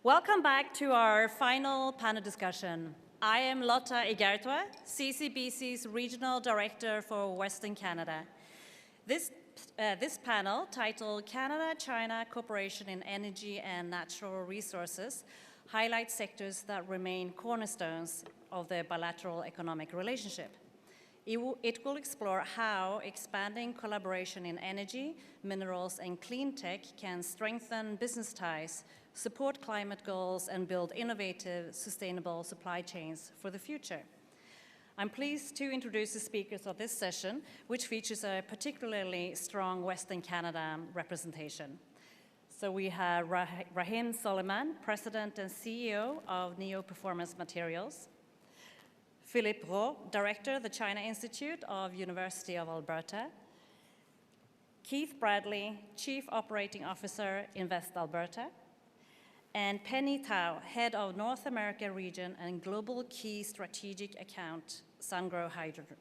Welcome back to our final panel discussion. I am Lotta Igartua, CCBC's Regional Director for Western Canada. This panel, titled Canada-China Cooperation in Energy and Natural Resources, highlights sectors that remain cornerstones of the bilateral economic relationship. It will explore how expanding collaboration in energy, minerals, and clean tech can strengthen business ties, support climate goals, and build innovative, sustainable supply chains for the future. I'm pleased to introduce the speakers of this session, which features a particularly strong Western Canada representation. So we have Rahim Soliman, President and CEO of Neo Performance Materials; Philippe Roux, Director of the China Institute of University of Alberta; Keith Bradley, Chief Operating Officer, Invest Alberta; and Penny Tao, Head of North America Region and Global Key Strategic Account, Sungrow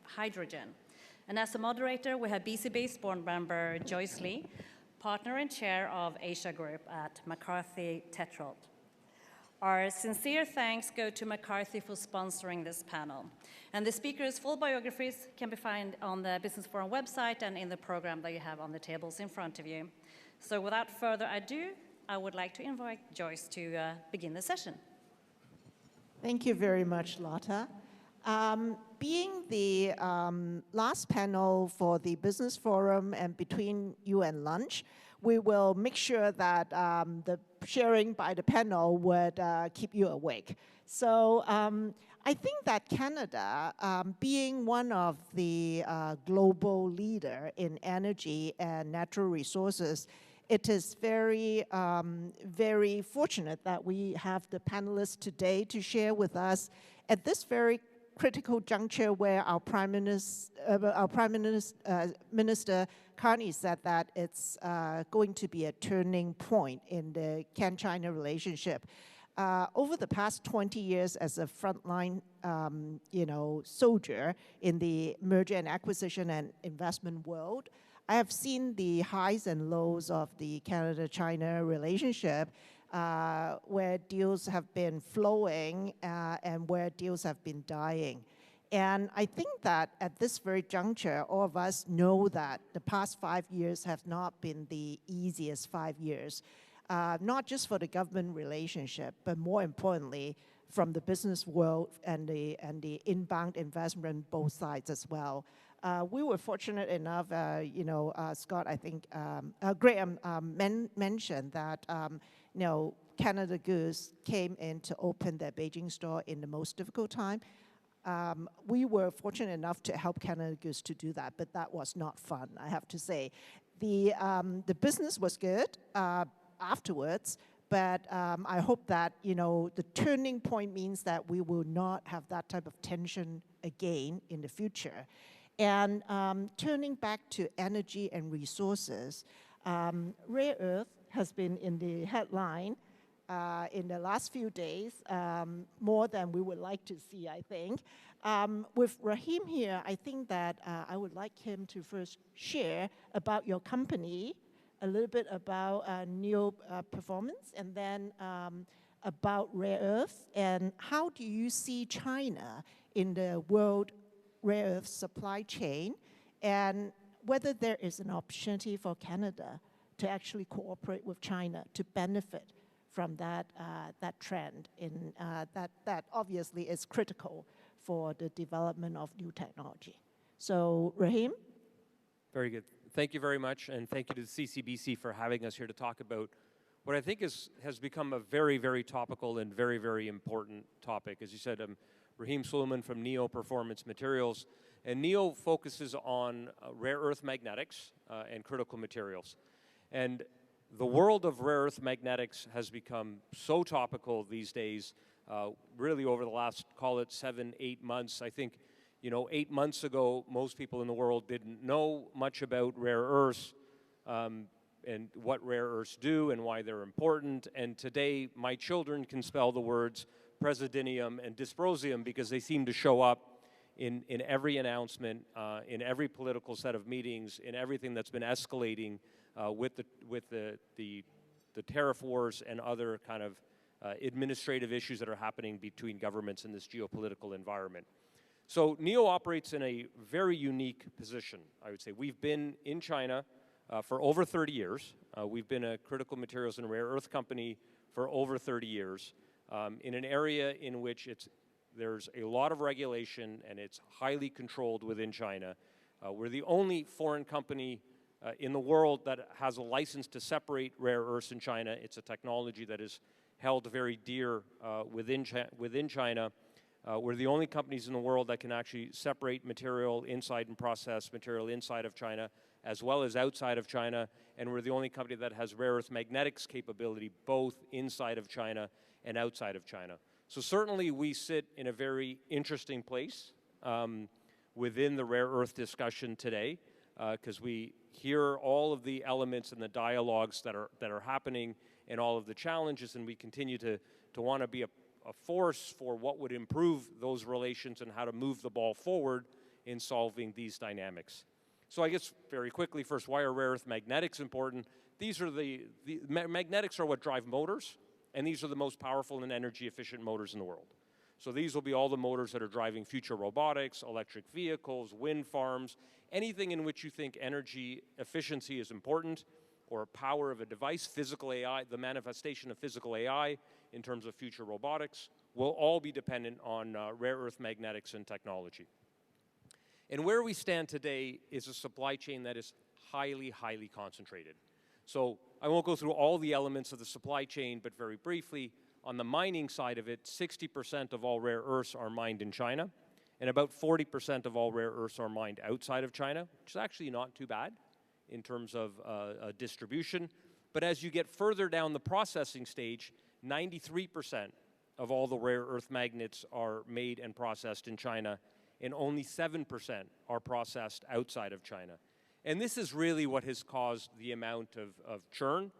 Hydrogen. And as a moderator, we have BC-based board member Joyce Lee, Partner and Chair of Asia Group at McCarthy Tétrault. Our sincere thanks go to McCarthy for sponsoring this panel. And the speakers' full biographies can be found on the Business Forum website and in the program that you have on the tables in front of you. So without further ado, I would like to invite Joyce to begin the session. Thank you very much, Lotta. Being the last panel for the Business Forum and between you and lunch, we will make sure that the sharing by the panel would keep you awake. So I think that Canada, being one of the global leader in energy and natural resources, it is very, very fortunate that we have the panelists today to share with us at this very critical juncture where our Prime Minister Carney said that it's going to be a turning point in the Can-China relationship. Over the past 20 years as a frontline, soldier in the merger and acquisition and investment world, I have seen the highs and lows of the Canada-China relationship, where deals have been flowing and where deals have been dying. And I think that at this very juncture, all of us know that the past 5 years have not been the easiest 5 years, not just for the government relationship, but more importantly, from the business world and the inbound investment both sides as well. We were fortunate enough, Scott, I think, Graham mentioned that, Canada Goose came in to open their Beijing store in the most difficult time. We were fortunate enough to help Canada Goose to do that, but that was not fun, I have to say. The business was good afterwards, but I hope that, the turning point means that we will not have that type of tension again in the future. And turning back to energy and resources, rare earth has been in the headline in the last few days, more than we would like to see, I think. With Rahim here, I think that I would like him to first share about your company, a little bit about Neo Performance, and then about rare earth, and how do you see China in the world rare earth supply chain, and whether there is an opportunity for Canada to actually cooperate with China to benefit from that trend in that obviously is critical for the development of new technology. So Rahim? Very good. Thank you very much, and thank you to the CCBC for having us here to talk about what I think has become a very, very topical and very, very important topic. As you said, Rahim Soliman from Neo Performance Materials, and Neo focuses on rare earth magnetics and critical materials. And the world of rare earth magnetics has become so topical these days, really over the last, call it 7-8 months. I think, 8 months ago, most people in the world didn't know much about rare earths and what rare earths do and why they're important. And today, my children can spell the words praseodymium and dysprosium because they seem to show up in every announcement, in every political set of meetings, in everything that's been escalating with the tariff wars and other kind of administrative issues that are happening between governments in this geopolitical environment. So NEO operates in a very unique position, I would say. We've been in China for over 30 years. We've been a critical materials and rare earth company for over 30 years in an area in which there's a lot of regulation and it's highly controlled within China. We're the only foreign company in the world that has a license to separate rare earths in China. It's a technology that is held very dear within China. We're the only companies in the world that can actually separate material inside and process material inside of China as well as outside of China, and we're the only company that has rare earth magnetics capability both inside of China and outside of China. So certainly we sit in a very interesting place within the rare earth discussion today because we hear all of the elements and the dialogues that are happening and all of the challenges, and we continue to want to be a force for what would improve those relations and how to move the ball forward in solving these dynamics. So I guess very quickly, first, why are rare earth magnetics important? These are magnetics are what drive motors, and these are the most powerful and energy efficient motors in the world. So these will be all the motors that are driving future robotics, electric vehicles, wind farms, anything in which you think energy efficiency is important, or power of a device, physical AI, the manifestation of physical AI in terms of future robotics, will all be dependent on rare earth magnetics and technology. And where we stand today is a supply chain that is highly, highly concentrated. So I won't go through all the elements of the supply chain, but very briefly, on the mining side of it, 60% of all rare earths are mined in China, and about 40% of all rare earths are mined outside of China, which is actually not too bad in terms of distribution. But as you get further down the processing stage, 93% of all the rare earth magnets are made and processed in China, and only 7% are processed outside of China. And this is really what has caused the amount of churn,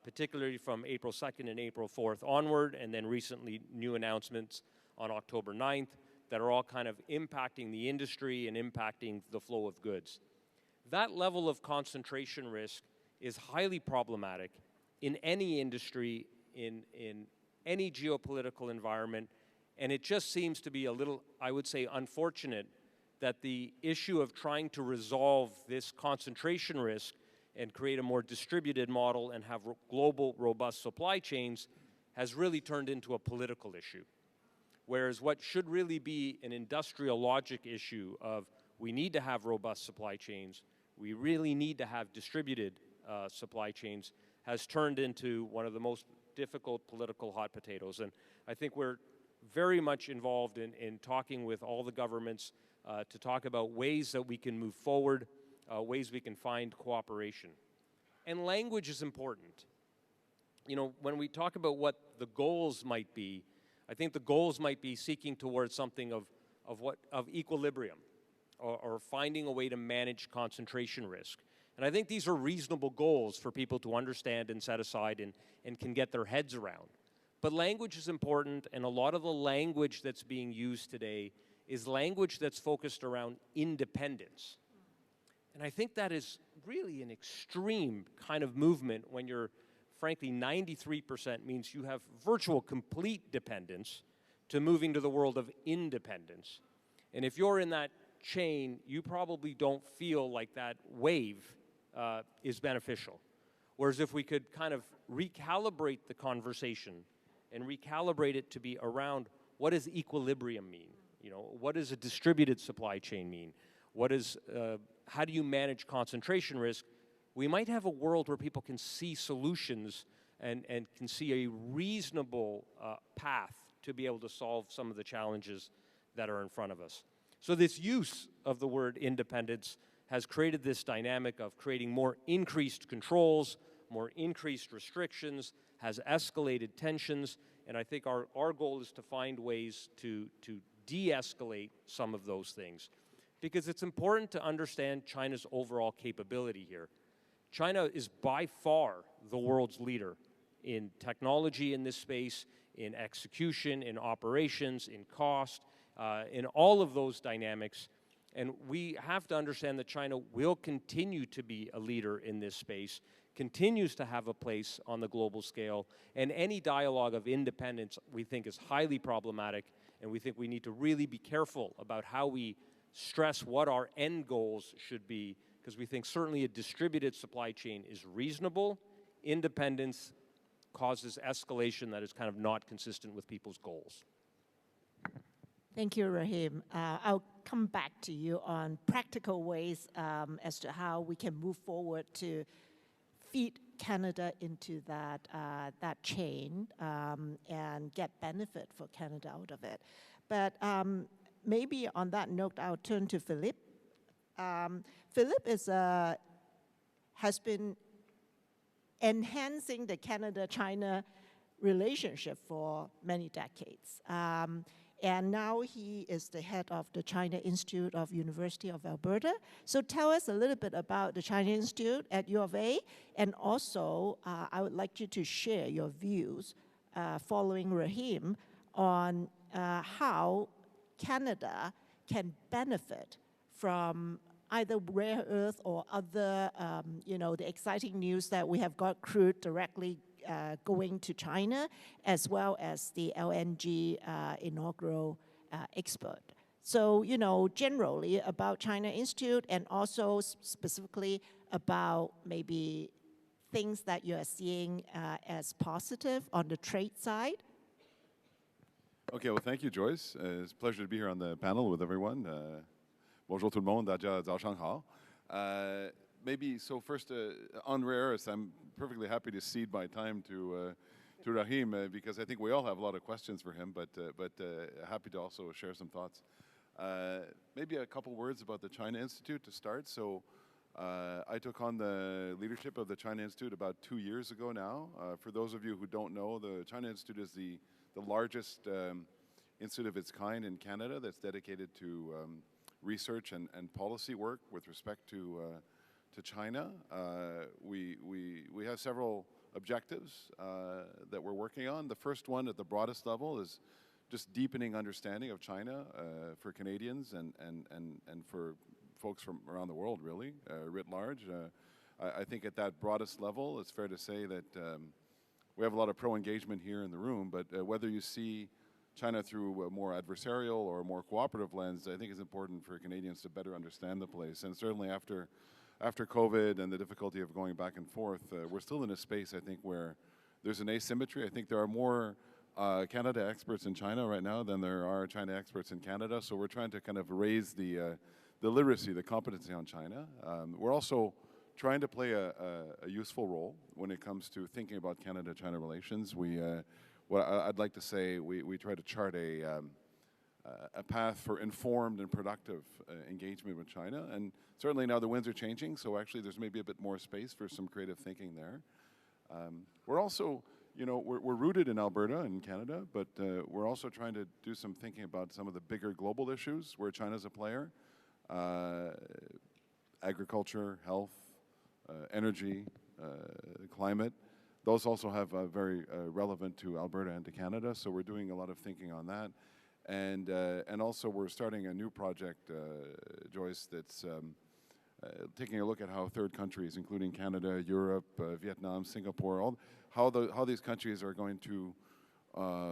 particularly from April 2nd and April 4th onward, and then recently new announcements on October 9th that are all kind of impacting the industry and impacting the flow of goods. That level of concentration risk is highly problematic in any industry, in any geopolitical environment, and it just seems to be a little, I would say, unfortunate that the issue of trying to resolve this concentration risk and create a more distributed model and have global, robust supply chains has really turned into a political issue. Whereas what should really be an industrial logic issue of we need to have robust supply chains, we really need to have distributed supply chains, has turned into one of the most difficult political hot potatoes. And I think we're very much involved in talking with all the governments to talk about ways that we can move forward, ways we can find cooperation. And language is important. You know, when we talk about what the goals might be, I think the goals might be seeking towards something of equilibrium, or finding a way to manage concentration risk. And I think these are reasonable goals for people to understand and set aside and can get their heads around. But language is important, and a lot of the language that's being used today is language that's focused around independence. And I think that is really an extreme kind of movement when you're, frankly, 93% means you have virtual complete dependence to moving to the world of independence. And if you're in that chain, you probably don't feel like that wave is beneficial. Whereas if we could kind of recalibrate the conversation and recalibrate it to be around what does equilibrium mean? You know, what does a distributed supply chain mean? What is, how do you manage concentration risk? We might have a world where people can see solutions and can see a reasonable path to be able to solve some of the challenges that are in front of us. So this use of the word independence has created this dynamic of creating more increased controls, more increased restrictions, has escalated tensions, and I think our goal is to find ways to de-escalate some of those things. Because it's important to understand China's overall capability here. China is by far the world's leader in technology in this space, in execution, in operations, in cost, in all of those dynamics. And we have to understand that China will continue to be a leader in this space, continues to have a place on the global scale, and any dialogue of independence we think is highly problematic, and we think we need to really be careful about how we stress what our end goals should be, because we think certainly a distributed supply chain is reasonable. Independence causes escalation that is kind of not consistent with people's goals. Thank you, Rahim. I'll come back to you on practical ways as to how we can move forward to feed Canada into that chain and get benefit for Canada out of it. But maybe on that note, I'll turn to Philippe. Philippe has been enhancing the Canada-China relationship for many decades. And now he is the head of the China Institute of University of Alberta. So tell us a little bit about the China Institute at U of A, and also I would like you to share your views following Rahim on how Canada can benefit from either rare earth or other, the exciting news that we have got crude directly going to China, as well as the LNG inaugural export. So, generally about China Institute, and also specifically about maybe things that you are seeing as positive on the trade side. Okay, well, thank you, Joyce. It's a pleasure to be here on the panel with everyone. Bonjour tout le monde, Daja Zhao Shanghao. Maybe, so first, on rare earths, I'm perfectly happy to cede my time to Rahim because I think we all have a lot of questions for him, but happy to also share some thoughts. Maybe a couple words about the China Institute to start. So I took on the leadership of the China Institute about 2 years ago now. For those of you who don't know, the China Institute is the largest institute of its kind in Canada that's dedicated to research and policy work with respect to China. We have several objectives that we're working on. The first one at the broadest level is just deepening understanding of China for Canadians and for folks from around the world, really, writ large. I think at that broadest level, it's fair to say that we have a lot of pro-engagement here in the room, but whether you see China through a more adversarial or a more cooperative lens, I think it's important for Canadians to better understand the place. And certainly after COVID and the difficulty of going back and forth, we're still in a space, I think, where there's an asymmetry. I think there are more Canada experts in China right now than there are China experts in Canada. So we're trying to kind of raise the literacy, the competency on China. We're also trying to play a useful role when it comes to thinking about Canada-China relations. What I'd like to say, we try to chart a path for informed and productive engagement with China. And certainly now the winds are changing, so actually there's maybe a bit more space for some creative thinking there. We're also, we're rooted in Alberta in Canada, but we're also trying to do some thinking about some of the bigger global issues where China's a player. Agriculture, health, energy, climate. Those also have very relevant to Alberta and to Canada, so we're doing a lot of thinking on that. And also we're starting a new project, Joyce, that's taking a look at how third countries, including Canada, Europe, Vietnam, Singapore, how these countries are going to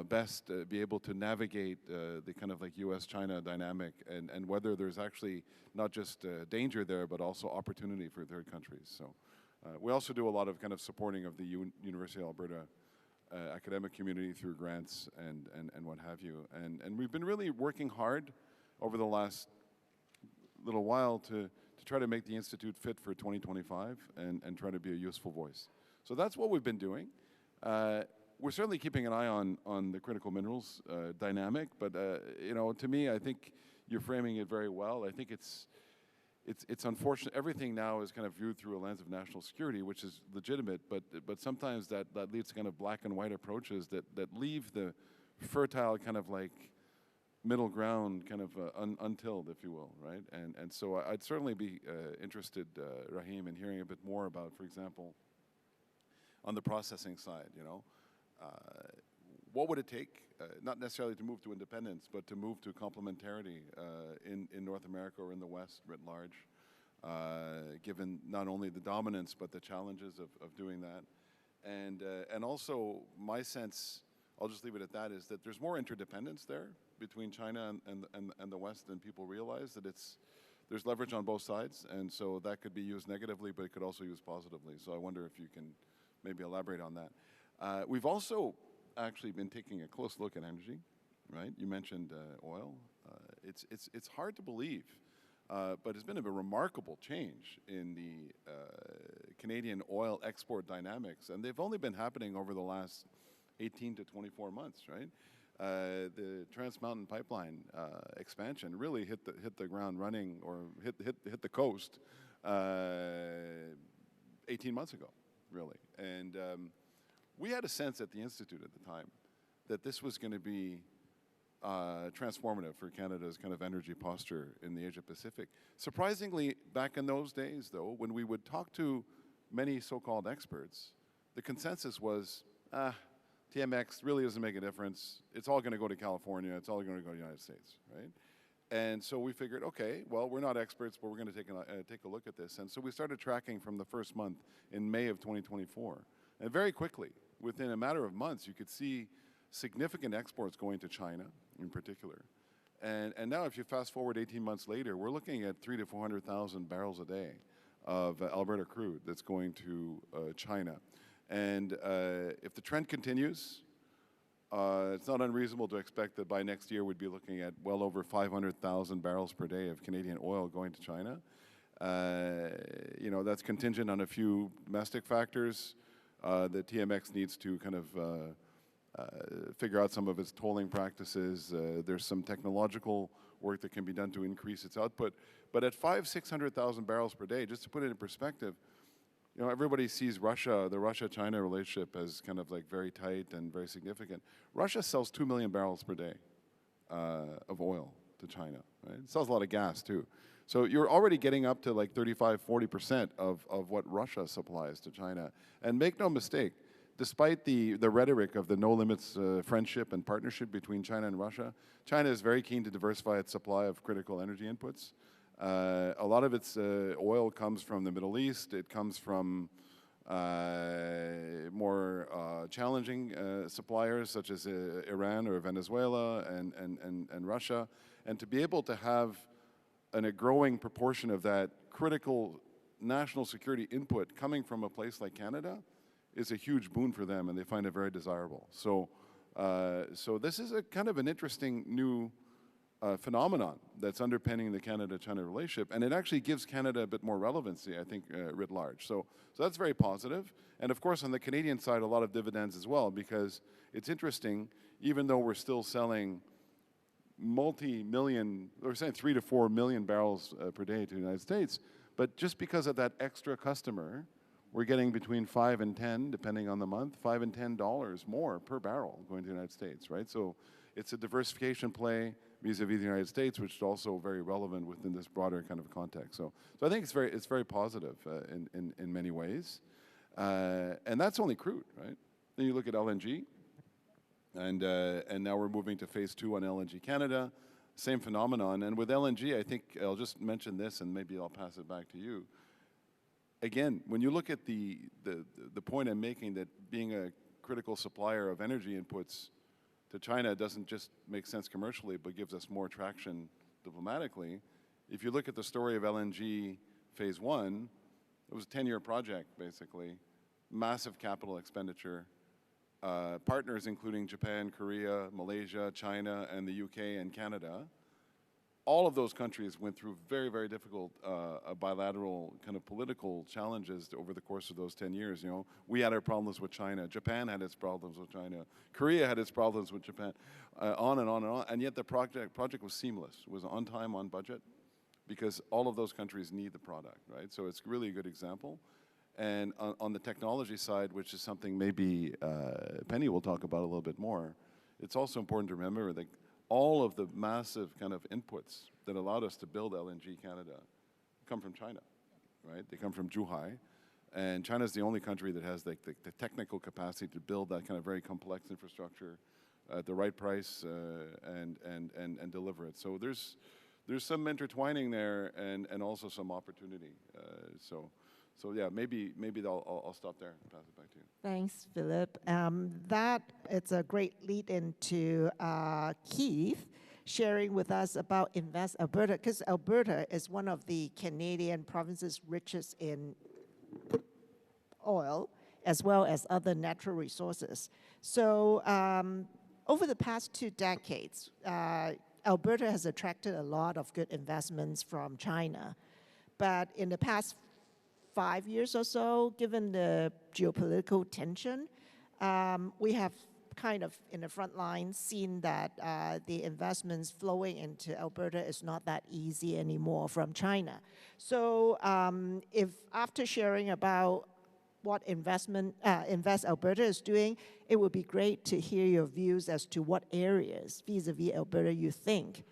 best be able to navigate the kind of like US-China dynamic, and whether there's actually not just danger there, but also opportunity for third countries. So we also do a lot of kind of supporting of the University of Alberta academic community through grants and what have you. And we've been really working hard over the last little while to try to make the Institute fit for 2025 and try to be a useful voice. So that's what we've been doing. We're certainly keeping an eye on the critical minerals dynamic, but to me, I think you're framing it very well. I think it's unfortunate. Everything now is kind of viewed through a lens of national security, which is legitimate, but sometimes that leads to kind of black and white approaches that leave the fertile kind of like middle ground kind of untilled, if you will, right? And so I'd certainly be interested, Rahim, in hearing a bit more about, for example, on the processing side, what would it take, not necessarily to move to independence, but to move to complementarity in North America or in the West writ large? given not only the dominance but the challenges of doing that. And also my sense, I'll just leave it at that, is that there's more interdependence there between China and the West than people realize, that there's leverage on both sides, and so that could be used negatively, but it could also be used positively. So I wonder if you can maybe elaborate on that. We've also actually been taking a close look at energy, right? You mentioned oil. It's hard to believe, but it's been a remarkable change in the Canadian oil export dynamics, and they've only been happening over the last 18 to 24 months, right? The Trans Mountain Pipeline expansion really hit the ground running, or hit the coast 18 months ago, really. And we had a sense at the Institute at the time that this was going to be transformative for Canada's kind of energy posture in the Asia Pacific. Surprisingly, back in those days, though, when we would talk to many so-called experts, the consensus was, TMX really doesn't make a difference. It's all going to go to California. It's all going to go to the United States, right? And so we figured, okay, well, we're not experts, but we're going to take a look at this. And so we started tracking from the first month in May of 2024. And very quickly, within a matter of months, you could see significant exports going to China in particular. And now if you fast forward 18 months later, we're looking at 300,000 to 400,000 barrels a day of Alberta crude that's going to China. And if the trend continues, it's not unreasonable to expect that by next year we'd be looking at well over 500,000 barrels per day of Canadian oil going to China. You know, that's contingent on a few domestic factors. The TMX needs to kind of figure out some of its tolling practices. There's some technological work that can be done to increase its output. But at 600,000 barrels per day, just to put it in perspective, you know, everybody sees Russia, the Russia-China relationship, as kind of like very tight and very significant. Russia sells 2 million barrels per day of oil to China, right? It sells a lot of gas too. So you're already getting up to like 35, 40% of what Russia supplies to China. And make no mistake, despite the rhetoric of the no limits friendship and partnership between China and Russia, China is very keen to diversify its supply of critical energy inputs. A lot of its oil comes from the Middle East. It comes from more challenging suppliers such as Iran or Venezuela and Russia. And to be able to have a growing proportion of that critical national security input coming from a place like Canada is a huge boon for them, and they find it very desirable. So, so this is a kind of an interesting new phenomenon that's underpinning the Canada-China relationship, and it actually gives Canada a bit more relevancy, I think, writ large. So that's very positive. And of course, on the Canadian side, a lot of dividends as well, because it's interesting, even though we're still selling multi-million, we're saying 3 to 4 million barrels per day to the United States, but just because of that extra customer, we're getting between 5 and 10, depending on the month, $5 and $10 more per barrel going to the United States, right? So it's a diversification play vis-a-vis the United States, which is also very relevant within this broader kind of context. So I think it's very positive in many ways, and that's only crude, right? Then you look at LNG, and now we're moving to phase 2 on LNG Canada, same phenomenon. And with LNG, I think I'll just mention this, and maybe I'll pass it back to you. Again, when you look at the point I'm making, that being a critical supplier of energy inputs to China doesn't just make sense commercially, but gives us more traction diplomatically. If you look at the story of LNG phase 1, it was a 10-year project, basically, massive capital expenditure, partners including Japan, Korea, Malaysia, China, and the UK and Canada. All of those countries went through very, very difficult bilateral kind of political challenges over the course of those 10 years. You know, we had our problems with China. Japan had its problems with China. Korea had its problems with Japan, on and on and on. And yet the project was seamless. It was on time, on budget, because all of those countries need the product, right? So it's really a good example. And on the technology side, which is something maybe Penny will talk about a little bit more, it's also important to remember that all of the massive kind of inputs that allowed us to build LNG Canada come from China, right? They come from Zhuhai. And China is the only country that has the technical capacity to build that kind of very complex infrastructure at the right price and deliver it. So there's there's some intertwining there and also some opportunity. So yeah, maybe I'll stop there and pass it back to you. Thanks, Philip. That it's a great lead into Keith sharing with us about Invest Alberta, because Alberta is one of the Canadian provinces richest in oil as well as other natural resources. So over the past 2 decades, Alberta has attracted a lot of good investments from China. But in the past 5 years or so, given the geopolitical tension, we have kind of in the front line seen that the investments flowing into Alberta is not that easy anymore from China. So if after sharing about what Invest Alberta is doing, it would be great to hear your views as to what areas vis-a-vis Alberta you think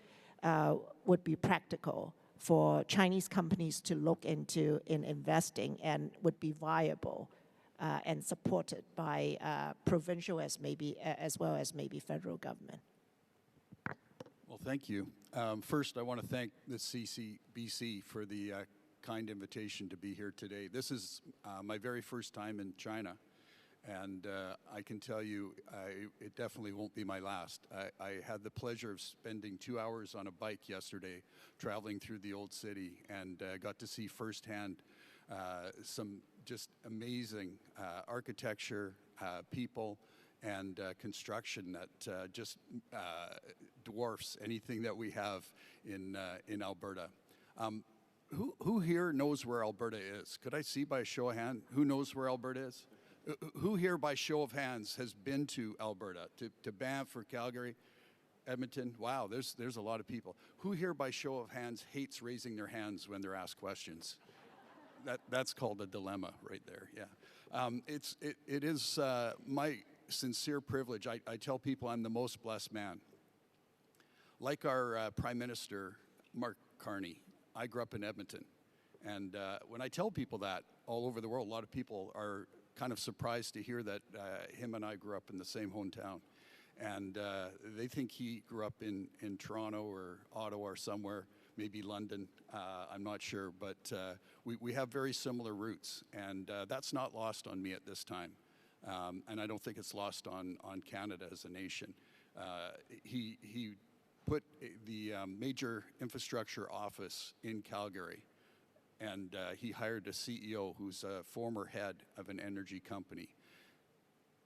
would be practical for Chinese companies to look into in investing and would be viable and supported by provincial as well as maybe federal government. Well, thank you. First, I want to thank the CCBC for the kind invitation to be here today. This is my very first time in China, and I can tell you it definitely won't be my last. I had the pleasure of spending 2 hours on a bike yesterday traveling through the old city, and got to see firsthand some just amazing architecture, people, and construction that just dwarfs anything that we have in Alberta. Who here knows where Alberta is? Could I see by a show of hands who knows where Alberta is? Who here by show of hands has been to Alberta, to Banff or Calgary, Edmonton? Wow, there's a lot of people. Who here by show of hands hates raising their hands when they're asked questions? That's called a dilemma right there, yeah. It is my sincere privilege. I tell people I'm the most blessed man. Like our Prime Minister, Mark Carney, I grew up in Edmonton. And when I tell people that all over the world, a lot of people are kind of surprised to hear that him and I grew up in the same hometown. And they think he grew up in Toronto or Ottawa or somewhere, maybe London, I'm not sure. But we have very similar roots, and that's not lost on me at this time. And I don't think it's lost on Canada as a nation. He put the major infrastructure office in Calgary, and he hired a CEO who's a former head of an energy company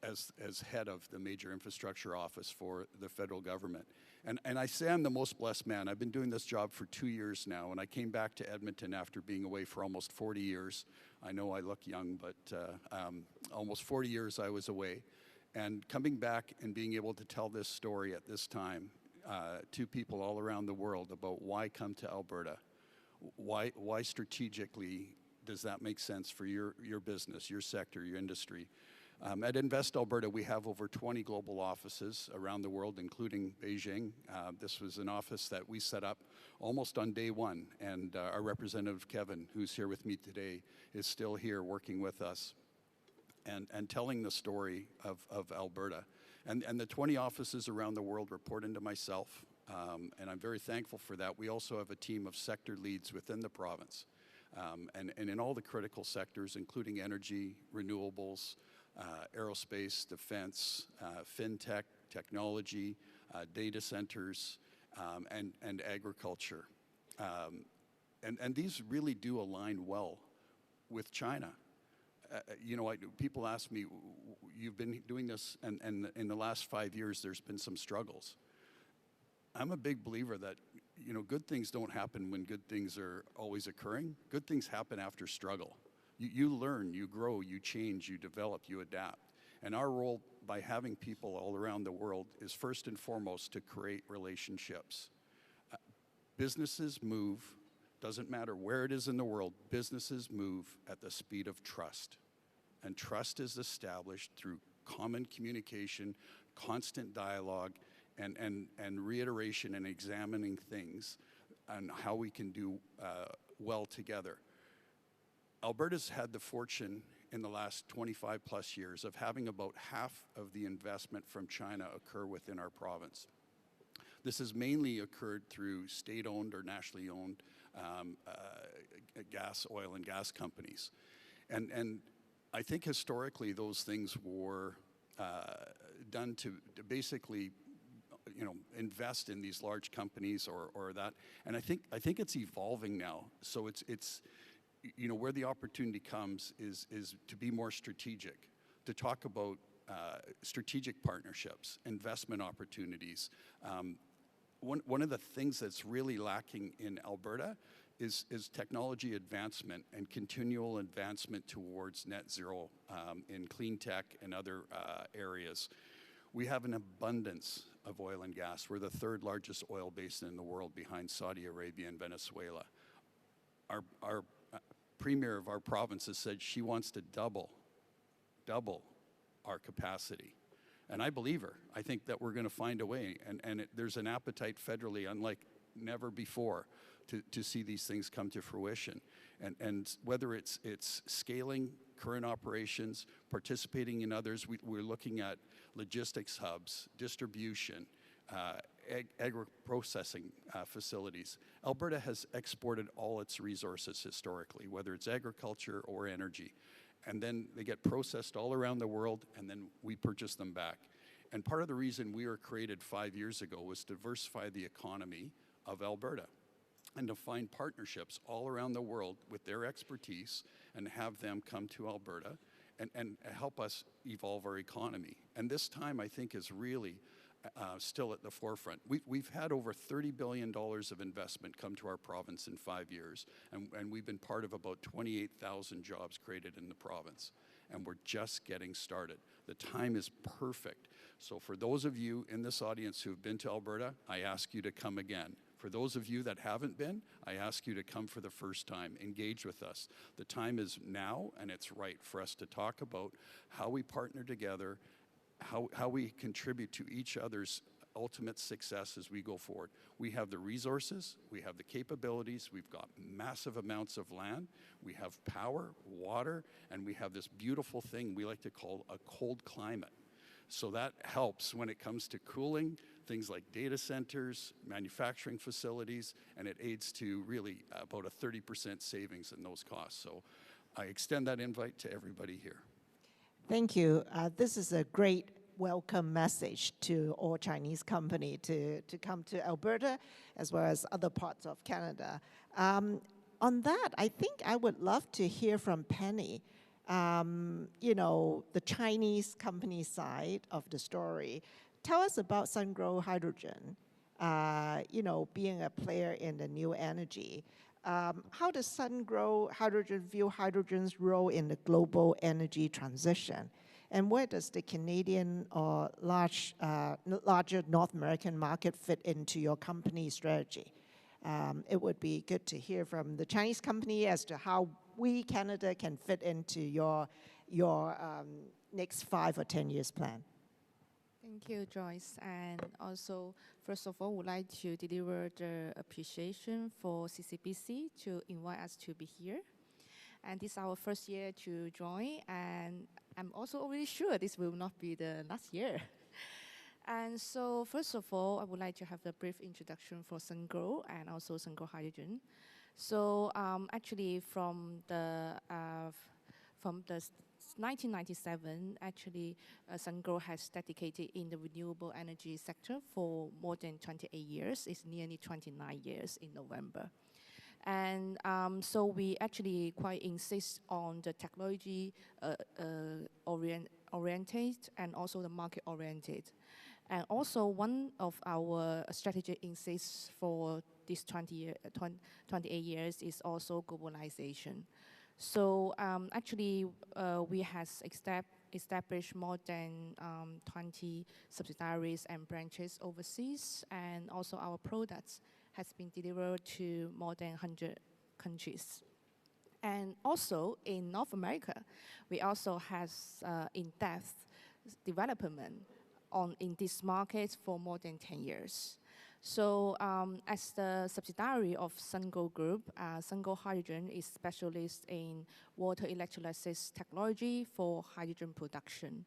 as head of the major infrastructure office for the federal government. And I say I'm the most blessed man. I've been doing this job for 2 years now, and I came back to Edmonton after being away for almost 40 years. I know I look young, but almost 40 years I was away. And coming back and being able to tell this story at this time to people all around the world about why come to Alberta, why strategically does that make sense for your business, your sector, your industry? At Invest Alberta, we have over 20 global offices around the world, including Beijing. This was an office that we set up almost on day one, and our representative, Kevin, who's here with me today, is still here working with us and telling the story of Alberta. And the 20 offices around the world report into myself, and I'm very thankful for that. We also have a team of sector leads within the province, and in all the critical sectors, including energy, renewables, aerospace, defense, fintech, technology, data centers, and agriculture. And these really do align well with China. People ask me, you've been doing this, and in the last 5 years, there's been some struggles. I'm a big believer that, good things don't happen when good things are always occurring. Good things happen after struggle. You learn, you grow, you change, you develop, you adapt. And our role by having people all around the world is first and foremost to create relationships. Businesses move, doesn't matter where it is in the world, businesses move at the speed of trust. And trust is established through common communication, constant dialogue, and reiteration and examining things and how we can do well together. Alberta's had the fortune in the last 25 plus years of having about half of the investment from China occur within our province. This has mainly occurred through state-owned or nationally owned oil and gas companies. And I think historically those things were done to basically invest in these large companies or that. And I think it's evolving now. So it's where the opportunity comes is to be more strategic, to talk about strategic partnerships, investment opportunities. One of the things that's really lacking in Alberta is technology advancement and continual advancement towards net zero in clean tech and other areas. We have an abundance of oil and gas. We're the third largest oil basin in the world behind Saudi Arabia and Venezuela. Our premier of our province has said she wants to double our capacity. And I believe her. I think that we're going to find a way. And there's an appetite federally, unlike never before, to see these things come to fruition. And whether it's scaling current operations, participating in others, we're looking at logistics hubs, distribution, agro-processing facilities. Alberta has exported all its resources historically, whether it's agriculture or energy. And then they get processed all around the world, and then we purchase them back. And part of the reason we were created 5 years ago was to diversify the economy of Alberta and to find partnerships all around the world with their expertise and have them come to Alberta and help us evolve our economy. And this time, I think, is really still at the forefront. We've had over $30 billion of investment come to our province in 5 years, and we've been part of about 28,000 jobs created in the province. And we're just getting started. The time is perfect. So for those of you in this audience who have been to Alberta, I ask you to come again. For those of you that haven't been, I ask you to come for the first time. Engage with us. The time is now, and it's right for us to talk about how we partner together, how we contribute to each other's ultimate success as we go forward. We have the resources, we have the capabilities, we've got massive amounts of land, we have power, water, and we have this beautiful thing we like to call a cold climate. So that helps when it comes to cooling, things like data centers, manufacturing facilities, and it aids to really about a 30% savings in those costs. So I extend that invite to everybody here. Thank you. This is a great welcome message to all Chinese company to come to Alberta as well as other parts of Canada. On that, I think I would love to hear from Penny. The Chinese company side of the story. Tell us about Sungrow Hydrogen, being a player in the new energy. How does Sungrow Hydrogen view hydrogen's role in the global energy transition? And where does the Canadian or larger North American market fit into your company strategy? It would be good to hear from the Chinese company as to how we, Canada, can fit into your next 5 or 10 years plan. Thank you, Joyce. And also, first of all, would like to deliver the appreciation for CCBC to invite us to be here. And this is our first year to join, and I'm also already sure this will not be the last year. And so, first of all, I would like to have a brief introduction for Sungrow and also Sungrow Hydrogen. So, actually, from the 1997, actually, Sungrow has dedicated in the renewable energy sector for more than 28 years. It's nearly 29 years in November. And so we actually quite insist on the technology oriented and also the market oriented. And also one of our strategy insists for this 28 years is also globalization. So actually, we have established more than 20 subsidiaries and branches overseas, and also our products has been delivered to more than 100 countries. And also in North America, we also have in-depth development in this market for more than 10 years. So as the subsidiary of Sungrow Group, Sungrow Hydrogen is specialist in water electrolysis technology for hydrogen production.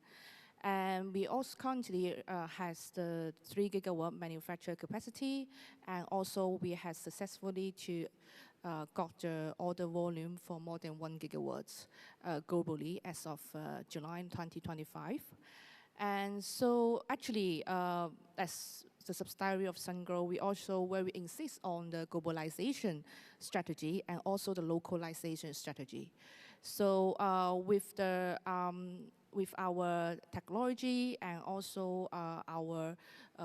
And we also currently has the 3 gigawatt manufacture capacity, and also we have successfully got the order volume for more than 1 gigawatts globally as of July 2025. And so actually, as the subsidiary of Sungrow, we also where we insist on the globalization strategy and also the localization strategy. So with our technology and also our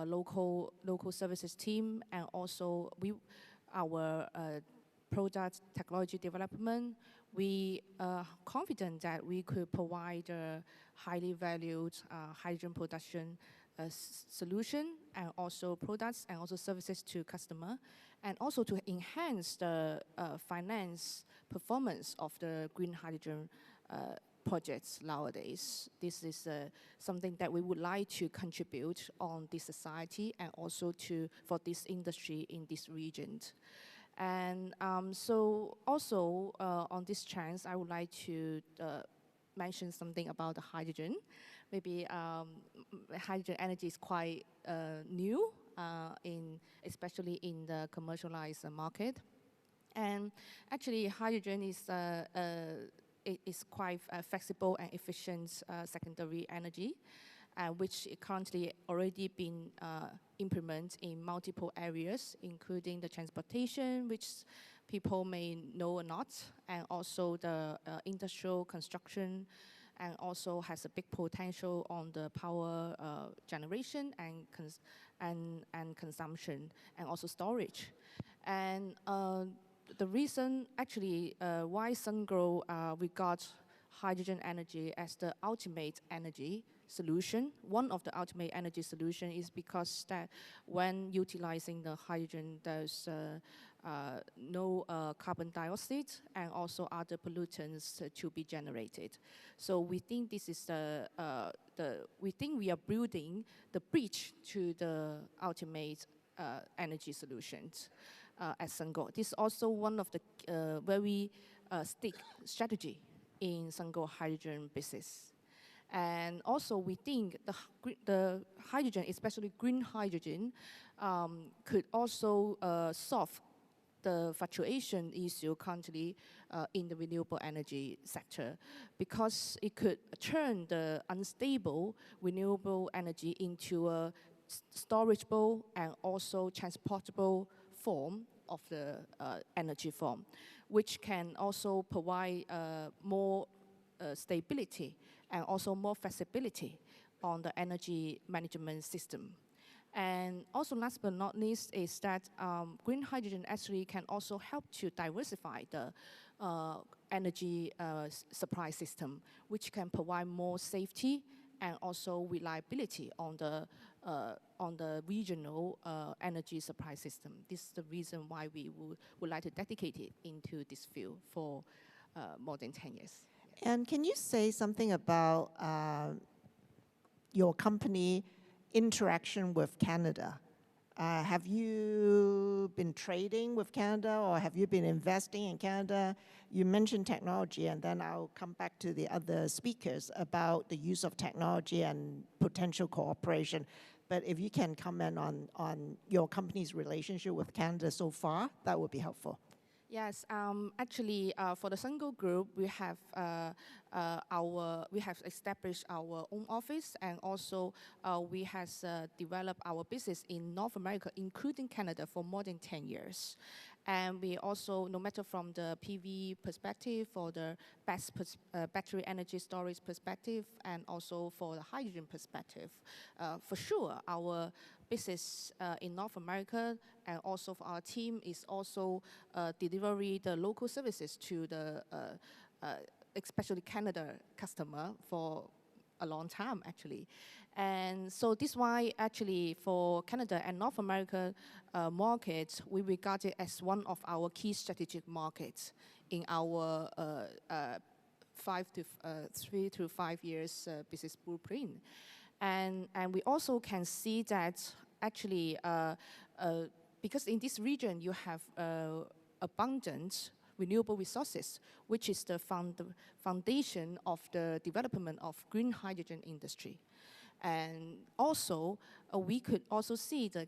local services team, and also our product technology development, we are confident that we could provide a highly valued hydrogen production solution and also products and also services to customer, and also to enhance the finance performance of the green hydrogen projects nowadays. This is something that we would like to contribute on this society and also for this industry in this region. And so also on this chance, I would like to mention something about the hydrogen. Maybe hydrogen energy is quite new, especially in the commercialized market. And actually, hydrogen is quite flexible and efficient secondary energy, which currently already been implemented in multiple areas, including the transportation, which people may know or not, and also the industrial construction, and also has a big potential on the power generation and consumption, and also storage. And the reason actually why Sungrow regard hydrogen energy as the ultimate energy solution, one of the ultimate energy solution, is because that when utilizing the hydrogen, there's no carbon dioxide and also other pollutants to be generated. So we think this is we think we are building the bridge to the ultimate energy solutions at Sungrow. This is also one of the very stick strategy in Sungrow hydrogen business. And also we think the hydrogen, especially green hydrogen, could also solve the fluctuation issue currently in the renewable energy sector, because it could turn the unstable renewable energy into a storageable and also transportable form of the energy form, which can also provide more stability and also more flexibility on the energy management system. And also last but not least is that green hydrogen actually can also help to diversify the energy supply system, which can provide more safety and also reliability on the regional energy supply system. This is the reason why we would like to dedicate it into this field for more than 10 years. And can you say something about your company interaction with Canada? Have you been trading with Canada, or have you been investing in Canada? You mentioned technology, and then I'll come back to the other speakers about the use of technology and potential cooperation. But if you can comment on your company's relationship with Canada so far, that would be helpful. Yes, actually, for the Sungrow Group, we have established our own office, and also we have developed our business in North America, including Canada, for more than 10 years. And we also, no matter from the PV perspective, for the battery energy storage perspective, and also for the hydrogen perspective, for sure, our business in North America and also for our team is also delivering the local services to the especially Canada customer for a long time actually. And so this is why actually for Canada and North America markets, we regard it as one of our key strategic markets in our 3 to 5 years business blueprint. And we also can see that actually, because in this region you have abundant renewable resources, which is the foundation of the development of green hydrogen industry. And also, we could also see the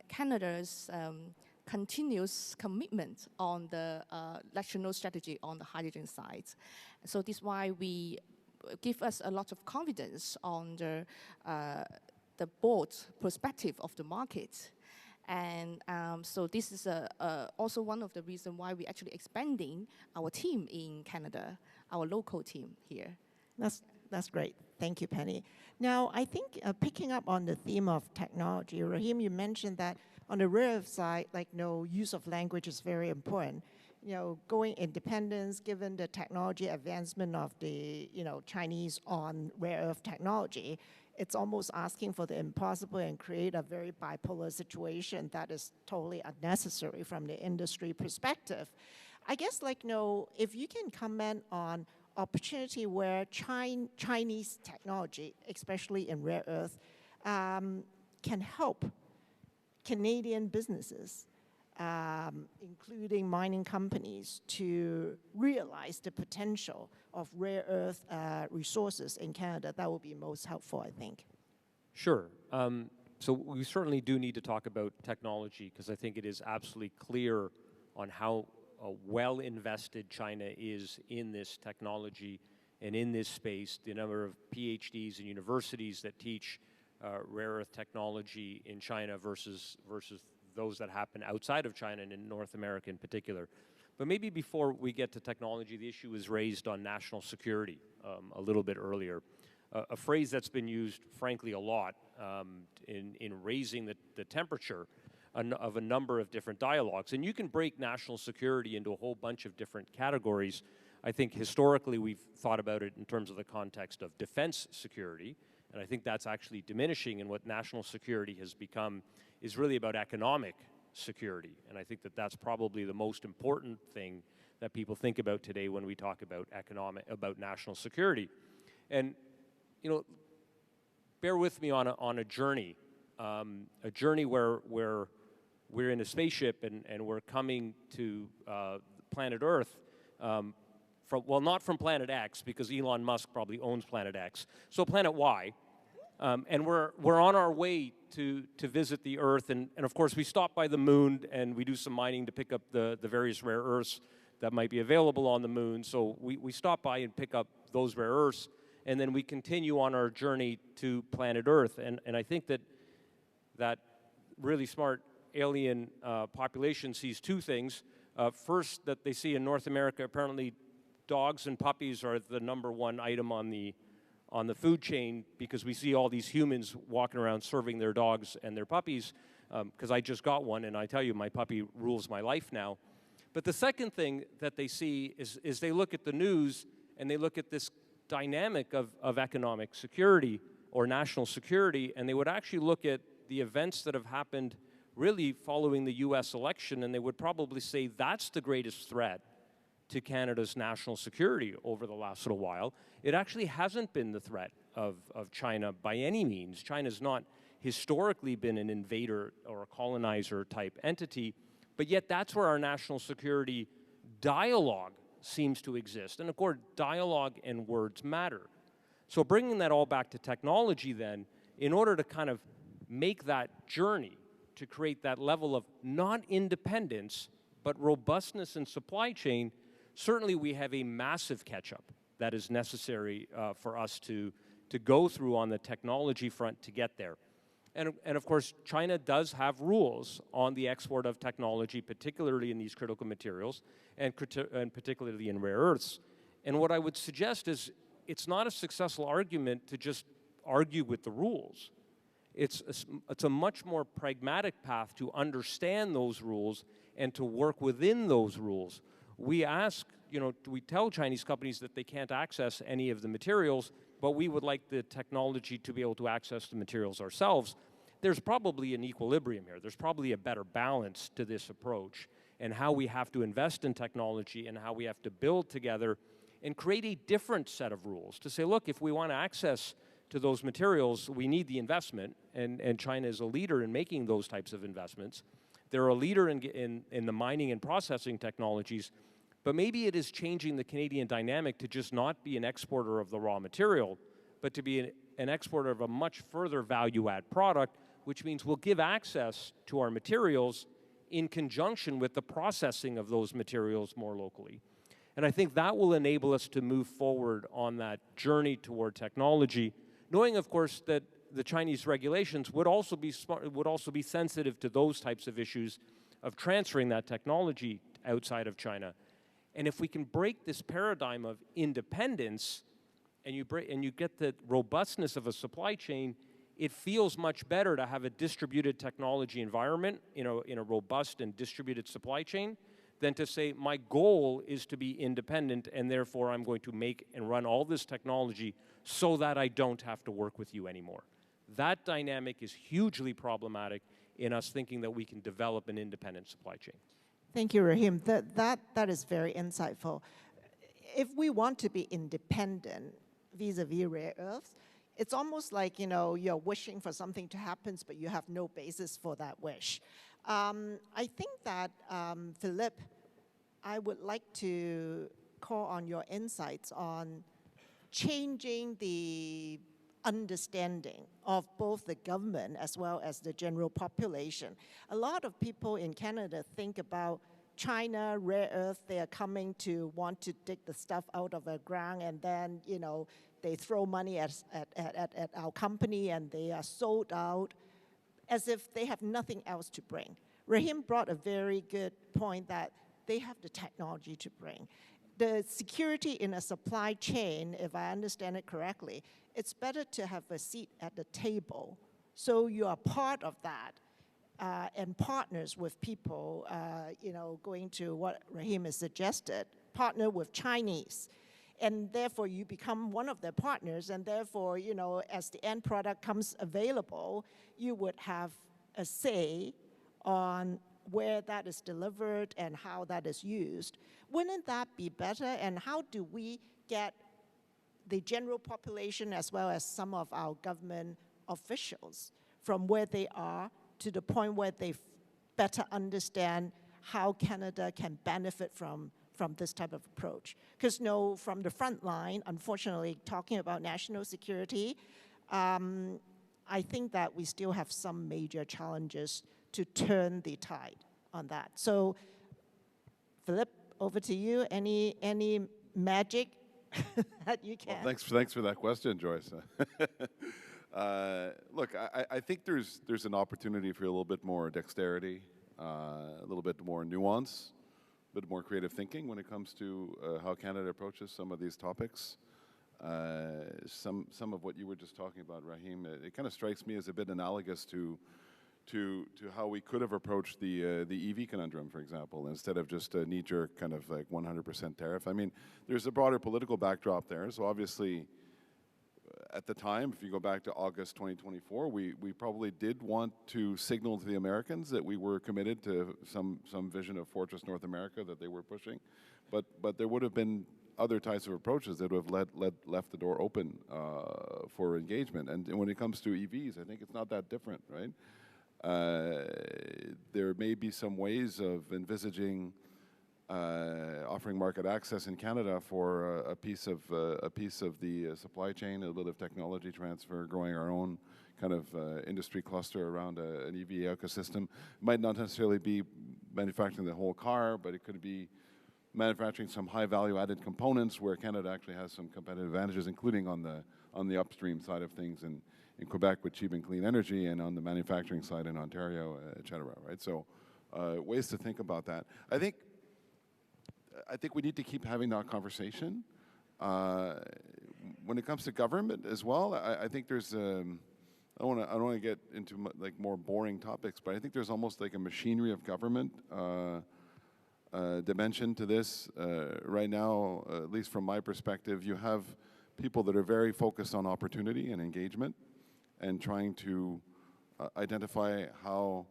Canada's continuous commitment on the national strategy on the hydrogen side. So this is why we give us a lot of confidence on the broad perspective of the market. And so this is also one of the reasons why we're actually expanding our team in Canada, our local team here. That's great. Thank you, Penny. Now, I think picking up on the theme of technology, Rahim, you mentioned that on the rare earth side, like, use of language is very important. Going independence, given the technology advancement of the, Chinese on rare earth technology, it's almost asking for the impossible and create a very bipolar situation that is totally unnecessary from the industry perspective. I guess, if you can comment on opportunity where Chinese technology, especially in rare earth, can help Canadian businesses, including mining companies, to realize the potential of rare earth resources in Canada. That would be most helpful, I think. Sure. So we certainly do need to talk about technology, because I think it is absolutely clear on how well invested China is in this technology and in this space. The number of PhDs and universities that teach rare earth technology in China versus those that happen outside of China and in North America in particular. But maybe before we get to technology, the issue was raised on national security a little bit earlier. A phrase that's been used, frankly, a lot in raising the temperature of a number of different dialogues. And you can break national security into a whole bunch of different categories. I think historically we've thought about it in terms of the context of defense security, and I think that's actually diminishing, and what national security has become is really about economic security. And I think that that's probably the most important thing that people think about today when we talk about national security. And, bear with me on a journey where we're in a spaceship and we're coming to planet Earth, not from planet X, because Elon Musk probably owns planet X, so planet Y. And we're on our way to visit the Earth, and of course we stop by the moon and we do some mining to pick up the various rare earths that might be available on the moon. So we stop by and pick up those rare earths, and then we continue on our journey to planet Earth. And I think that really smart alien population sees two things. First, that they see in North America, apparently dogs and puppies are the #1 item on the food chain, because we see all these humans walking around serving their dogs and their puppies, because I just got one, and I tell you, my puppy rules my life now. But the second thing that they see is they look at the news and they look at this dynamic of economic security or national security, and they would actually look at the events that have happened really following the US election, and they would probably say that's the greatest threat to Canada's national security over the last little while. It actually hasn't been the threat of China by any means. China's not historically been an invader or a colonizer type entity, but yet that's where our national security dialogue seems to exist. And of course, dialogue and words matter. So bringing that all back to technology then, in order to kind of make that journey to create that level of not independence, but robustness in supply chain, certainly we have a massive catch-up that is necessary for us to go through on the technology front to get there. And of course, China does have rules on the export of technology, particularly in these critical materials, and particularly in rare earths. And what I would suggest is it's not a successful argument to just argue with the rules. It's a much more pragmatic path to understand those rules and to work within those rules. We we tell Chinese companies that they can't access any of the materials, but we would like the technology to be able to access the materials ourselves. There's probably an equilibrium here. There's probably a better balance to this approach, and how we have to invest in technology and how we have to build together and create a different set of rules to say, look, if we want access to those materials, we need the investment, and China is a leader in making those types of investments. They're a leader in the mining and processing technologies, but maybe it is changing the Canadian dynamic to just not be an exporter of the raw material, but to be an exporter of a much further value-add product, which means we'll give access to our materials in conjunction with the processing of those materials more locally. And I think that will enable us to move forward on that journey toward technology, knowing, of course, that the Chinese regulations would also be sensitive to those types of issues of transferring that technology outside of China. And if we can break this paradigm of independence and you get the robustness of a supply chain, it feels much better to have a distributed technology environment in a robust and distributed supply chain than to say, my goal is to be independent and therefore I'm going to make and run all this technology so that I don't have to work with you anymore. That dynamic is hugely problematic in us thinking that we can develop an independent supply chain. Thank you, Rahim. That is very insightful. If we want to be independent vis-a-vis rare earths, it's almost like, you're wishing for something to happen, but you have no basis for that wish. I think that, Philip, I would like to call on your insights on changing the understanding of both the government as well as the general population. A lot of people in Canada think about China, rare earth, they are coming to want to dig the stuff out of the ground, and then, they throw money at our company and they are sold out as if they have nothing else to bring. Rahim brought a very good point that they have the technology to bring. The security in a supply chain, if I understand it correctly, it's better to have a seat at the table so you are part of that and partners with people, going to what Rahim has suggested, partner with Chinese. And therefore, you become one of their partners, and therefore, as the end product comes available, you would have a say on where that is delivered and how that is used. Wouldn't that be better? And how do we get the general population as well as some of our government officials from where they are to the point where they better understand how Canada can benefit from this type of approach? Because from the front line, unfortunately, talking about national security, I think that we still have some major challenges to turn the tide on that. So, Philip, over to you. Any magic that you can? Well, thanks for that question, Joyce. Look, I think there's an opportunity for a little bit more dexterity, a little bit more nuance, a bit more creative thinking when it comes to how Canada approaches some of these topics. Some of what you were just talking about, Rahim, it kind of strikes me as a bit analogous to how we could have approached the EV conundrum, for example, instead of just a knee-jerk kind of like 100% tariff. I mean, there's a broader political backdrop there. So obviously, at the time, if you go back to August 2024, we probably did want to signal to the Americans that we were committed to some vision of Fortress North America that they were pushing, but there would have been other types of approaches that would have left the door open for engagement. And when it comes to EVs, I think it's not that different, right? There may be some ways of envisaging offering market access in Canada for a piece of the supply chain, a little bit of technology transfer, growing our own kind of industry cluster around an EV ecosystem. It might not necessarily be manufacturing the whole car, but it could be manufacturing some high value added components where Canada actually has some competitive advantages, including on the upstream side of things in Quebec with cheap and clean energy, and on the manufacturing side in Ontario, et cetera, right? So ways to think about that. I think we need to keep having that conversation. When it comes to government as well, I think there's I don't want to get into like more boring topics, but I think there's almost like a machinery of government dimension to this. Right now, at least from my perspective, you have people that are very focused on opportunity and engagement and trying to identify how,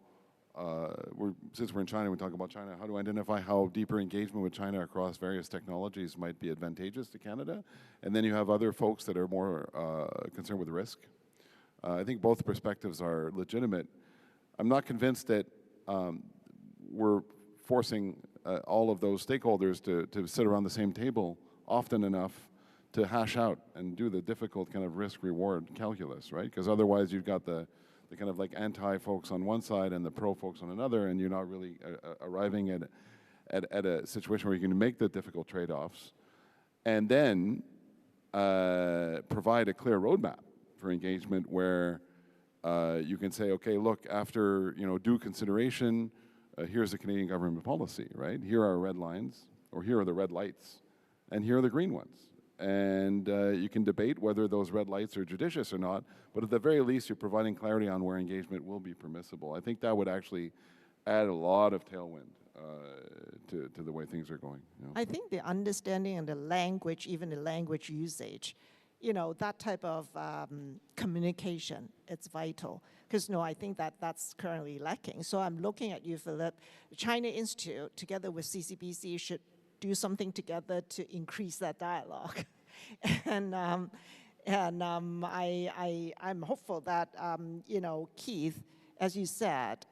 since we're in China, we talk about China, how to identify how deeper engagement with China across various technologies might be advantageous to Canada. And then you have other folks that are more concerned with risk. I think both perspectives are legitimate. I'm not convinced that we're forcing all of those stakeholders to sit around the same table often enough to hash out and do the difficult kind of risk-reward calculus, right? Because otherwise you've got the kind of like anti-folks on one side and the pro-folks on another, and you're not really arriving at a situation where you can make the difficult trade-offs, and then provide a clear roadmap for engagement where you can say, okay, look, after due consideration, here's the Canadian government policy, right? Here are red lines, or here are the red lights, and here are the green ones. And you can debate whether those red lights are judicious or not, but at the very least, you're providing clarity on where engagement will be permissible. I think that would actually add a lot of tailwind to the way things are going. I think the understanding and the language, even the language usage, that type of communication, it's vital. Because I think that's currently lacking. So I'm looking at you, Philip. The China Institute, together with CCBC, should do something together to increase that dialogue. And I'm hopeful that, Keith, as you said,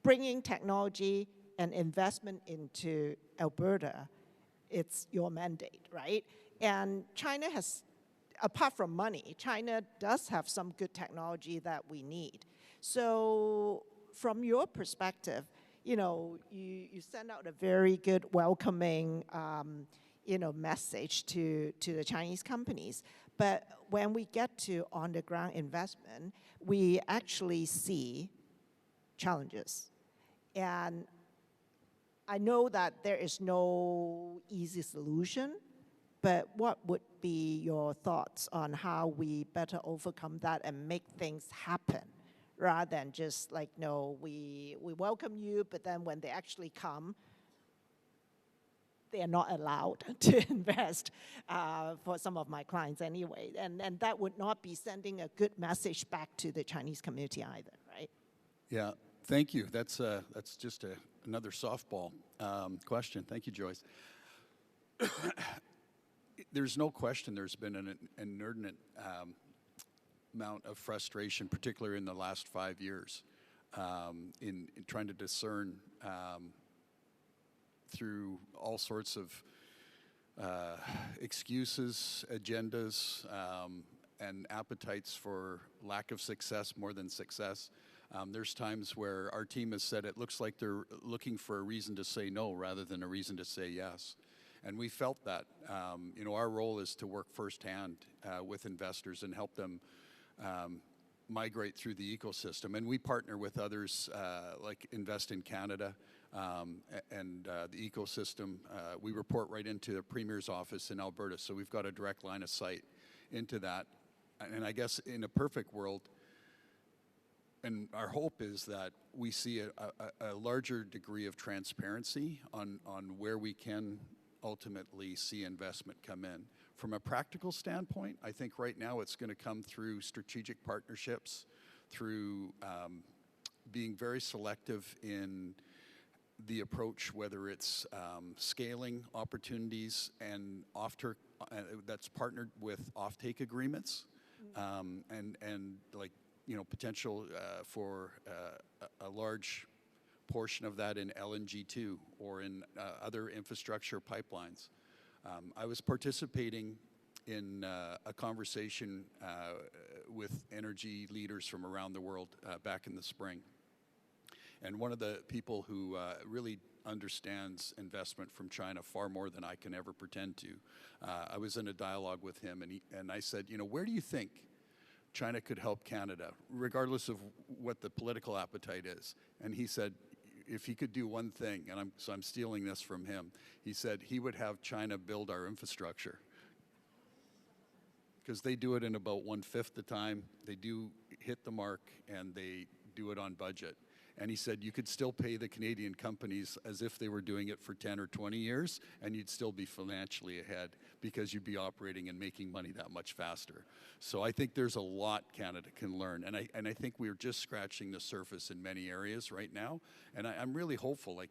bringing technology and investment into Alberta, it's your mandate, right? And China has, apart from money, China does have some good technology that we need. So from your perspective, you send out a very good welcoming, message to the Chinese companies. But when we get to on-the-ground investment, we actually see challenges. And I know that there is no easy solution, but what would be your thoughts on how we better overcome that and make things happen, rather than just like, no, we welcome you, but then when they actually come, they are not allowed to invest for some of my clients anyway. And that would not be sending a good message back to the Chinese community either, right? Yeah, thank you. That's just another softball question. Thank you, Joyce. There's no question there's been an inordinate amount of frustration, particularly in the last 5 years, in trying to discern through all sorts of excuses, agendas, and appetites for lack of success more than success. There's times where our team has said it looks like they're looking for a reason to say no rather than a reason to say yes. And we felt that. Our role is to work firsthand with investors and help them migrate through the ecosystem. And we partner with others like Invest in Canada and the ecosystem. We report right into the Premier's office in Alberta, so we've got a direct line of sight into that. And I guess in a perfect world, and our hope is that we see a larger degree of transparency on where we can ultimately see investment come in. From a practical standpoint, I think right now it's going to come through strategic partnerships, through being very selective in the approach, whether it's scaling opportunities and that's partnered with offtake agreements, and like potential for a large portion of that in LNG 2 or in other infrastructure pipelines. I was participating in a conversation with energy leaders from around the world back in the spring. And one of the people who really understands investment from China far more than I can ever pretend to, I was in a dialogue with him, and I said, where do you think China could help Canada, regardless of what the political appetite is? And he said, if he could do one thing, and I'm stealing this from him, he said he would have China build our infrastructure. Because they do it in about 1/5 the time, they do hit the mark, and they do it on budget. And he said you could still pay the Canadian companies as if they were doing it for 10 or 20 years, and you'd still be financially ahead because you'd be operating and making money that much faster. So I think there's a lot Canada can learn, and I think we're just scratching the surface in many areas right now. And I'm really hopeful, like